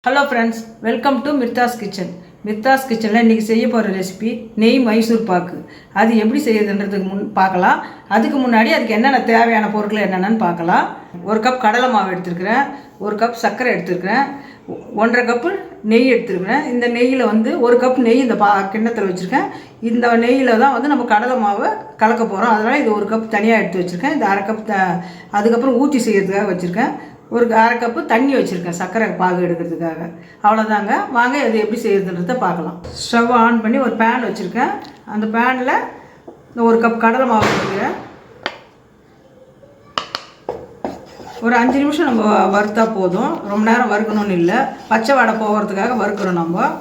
Hello friends, welcome to Mirtha's Kitchen. Mirtha's Kitchen la இன்னைக்கு செய்ய போற ரெசிபி நெய் மைசூர் பாக்கு. அது எப்படி செய்யறதுன்றதுக்கு பார்க்கலாம். அதுக்கு முன்னாடி அதுக்கு என்னென்ன தேவையான பொருட்கள் என்னென்னன்னு பார்க்கலாம். 1 கப் கடலை மாவு எடுத்துக்கிறேன், 1 கப் சர்க்கரை எடுத்துக்கிறேன், 1.5 கப் நெய் எடுத்துக்கிறேன். இந்த நெய்யில வந்து 1 கப் நெய் இந்த கிண்ணத்துல வச்சிருக்கேன். இந்த நெய்யில தான் வந்து நம்ம கடலை மாவை கலக்க போறோம். அதனால இது 1 கப் தனியா எடுத்து வச்சிருக்கேன். இந்த 1/2 கப் அதுக்கு அப்புறம் ஊத்தி செய்யிறதுக்காக வச்சிருக்கேன். ஒரு 1/2 கப்பு தண்ணி வச்சுருக்கேன் சர்க்கரை பாகு எடுக்கிறதுக்காக. அவ்வளோதாங்க. வாங்க அது எப்படி செய்யறதுன்றத பார்க்கலாம். ஸ்டவ் ஆன் பண்ணி ஒரு பேன் வச்சுருக்கேன். அந்த பேனில் இந்த 1 கப் கடலை மாவு வைக்கிறேன். ஒரு 5 நிமிஷம் நம்ம வறுத்தா போதும், ரொம்ப நேரம் வறுக்கணும்னு இல்லை. பச்சை வாடை போகிறதுக்காக வறுக்கிறோம். நம்ம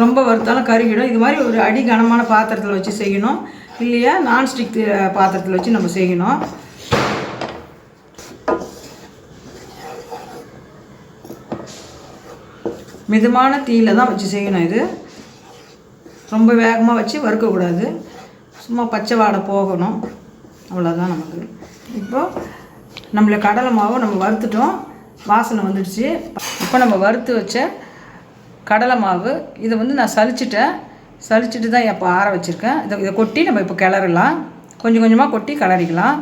ரொம்ப வறுத்தாலும் கருகிடும். இது மாதிரி ஒரு அடி கனமான பாத்திரத்தில் வச்சு செய்யணும், இல்லையா நான்ஸ்டிக் பாத்திரத்தில் வச்சு நம்ம செய்யணும். மிதமான தீயில தான் வச்சு செய்யணும். இது ரொம்ப வேகமாக வச்சு வறுக்கக்கூடாது, சும்மா பச்சை வாடை போகணும், அவ்வளோதான் நமக்கு. இப்போது நம்மள கடலை மாவை நம்ம வறுத்துட்டோம், வாசனை வந்துடுச்சு. இப்போ நம்ம வறுத்து வச்ச கடலை மாவு இதை வந்து நான் சலிச்சிட்டு தான் இப்போ ஆற வச்சுருக்கேன். இதை கொட்டி நம்ம இப்போ கிளறலாம். கொஞ்சம் கொஞ்சமாக கொட்டி கிளறிக்கலாம்,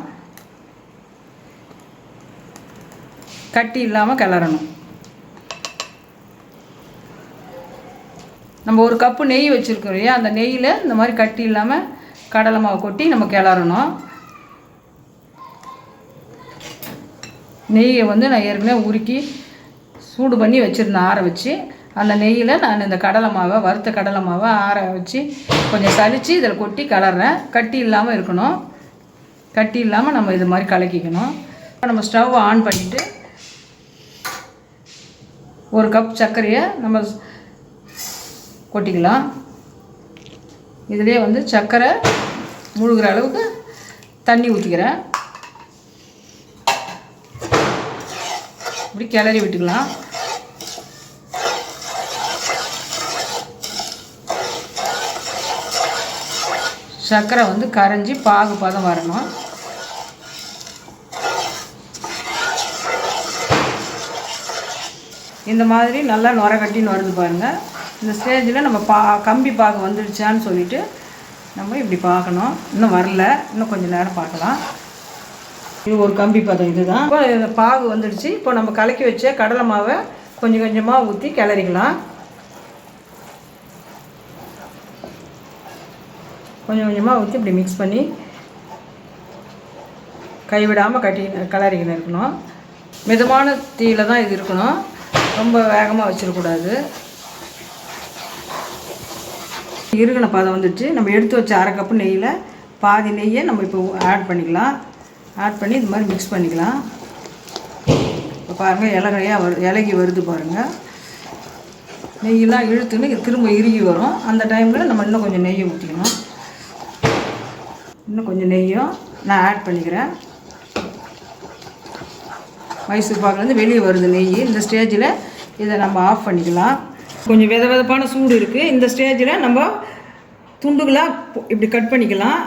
கட்டி இல்லாமல் கிளறணும். நம்ம 1 கப்பு நெய் வச்சுருக்கோம் இல்லையா, அந்த நெய்யில் இந்த மாதிரி கட்டி இல்லாமல் கடலை மாவு கொட்டி நம்ம கிளறணும். நெய்யை வந்து நான் ஏற்கனவே உருக்கி சூடு பண்ணி வச்சுருந்தேன், ஆற வச்சு. அந்த நெய்யில் நான் இந்த கடலை மாவை, வறுத்த கடலை மாவை ஆற வச்சு கொஞ்சம் சலித்து இதில் கொட்டி கிளறேன். கட்டி இல்லாமல் இருக்கணும், கட்டி இல்லாமல் நம்ம இது மாதிரி கலக்கிக்கணும். நம்ம ஸ்டவ் ஆன் பண்ணிவிட்டு 1 கப் சர்க்கரையை நம்ம கொட்டிக்கலாம். இதிலே வந்து சர்க்கரை முழுகிற அளவுக்கு தண்ணி ஊற்றிக்கிறேன். இப்படி கிளறி விட்டுக்கலாம். சர்க்கரை வந்து கரைஞ்சி பாகு பதம் வரணும். இந்த மாதிரி நல்லா நுர கட்டின்னு வருது பாருங்கள். இந்த ஸ்டேஜில் நம்ம கம்பி பாகு வந்துடுச்சான்னு சொல்லிவிட்டு நம்ம இப்படி பார்க்கணும். இன்னும் வரல, இன்னும் கொஞ்சம் நேரம் பார்க்கலாம். இது ஒரு கம்பி பதம், இதுதான். இப்போ இந்த பாகு வந்துடுச்சு. இப்போ நம்ம கலக்கி வச்ச கடலை மாவை கொஞ்சம் கொஞ்சமாக ஊற்றி கிளறிக்கலாம். கொஞ்சம் கொஞ்சமாக ஊற்றி இப்படி மிக்ஸ் பண்ணி கைவிடாமல் கிளறிக்கின்னு இருக்கணும். மிதமான தீயில் தான் இது இருக்கணும், ரொம்ப வேகமாக வச்சிடக்கூடாது. இருகின பதம் வந்துடுச்சு. நம்ம எடுத்து வச்ச 1/2 கப்பு நெய்யில் பாதி நெய்யை நம்ம இப்போ ஆட் பண்ணிக்கலாம். ஆட் பண்ணி இது மாதிரி மிக்ஸ் பண்ணிக்கலாம். இப்போ பாருங்கள், இலகி வருது பாருங்கள். நெய்யெல்லாம் இழுத்துன்னு திரும்ப இறுகி வரும். அந்த டைமில் நம்ம இன்னும் கொஞ்சம் நெய்யை ஊற்றிக்கணும். இன்னும் கொஞ்சம் நெய்யும் நான் ஆட் பண்ணிக்கிறேன். மைசூர் பாக்குலேருந்து வெளியே வருது நெய். இந்த ஸ்டேஜில் இதை நம்ம ஆஃப் பண்ணிக்கலாம். கொஞ்சம் வெதப்பான சூடு இருக்குது. இந்த ஸ்டேஜில் நம்ம துண்டுகளாக இப்படி கட் பண்ணிக்கலாம்.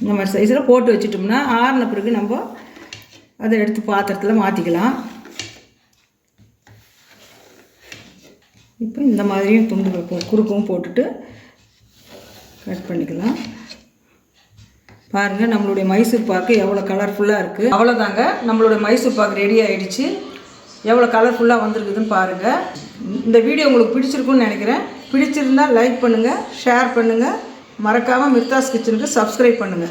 இந்த மாதிரி சைஸில் போட்டு வச்சுட்டோம்னா ஆறின பிறகு நம்ம அதை எடுத்து பாத்திரத்தில் மாற்றிக்கலாம். இப்போ இந்த மாதிரியும் துண்டுகள் குறுக்கவும் போட்டுட்டு கட் பண்ணிக்கலாம். பாருங்கள், நம்மளுடைய மைசூர் பாக்கு எவ்வளோ கலர்ஃபுல்லாக இருக்குது. அவ்வளோதாங்க, நம்மளுடைய மைசூர் பாக்கு ரெடி ஆகிடுச்சு. எவ்வளோ கலர்ஃபுல்லாக வந்திருக்குதுன்னு பாருங்கள். இந்த வீடியோ உங்களுக்கு பிடிச்சிருக்குன்னு நினைக்கிறேன். பிடிச்சிருந்தால் லைக் பண்ணுங்கள், ஷேர் பண்ணுங்கள், மறக்காமல் மிர்தாஸ் கிச்சனுக்கு சப்ஸ்கிரைப் பண்ணுங்கள்.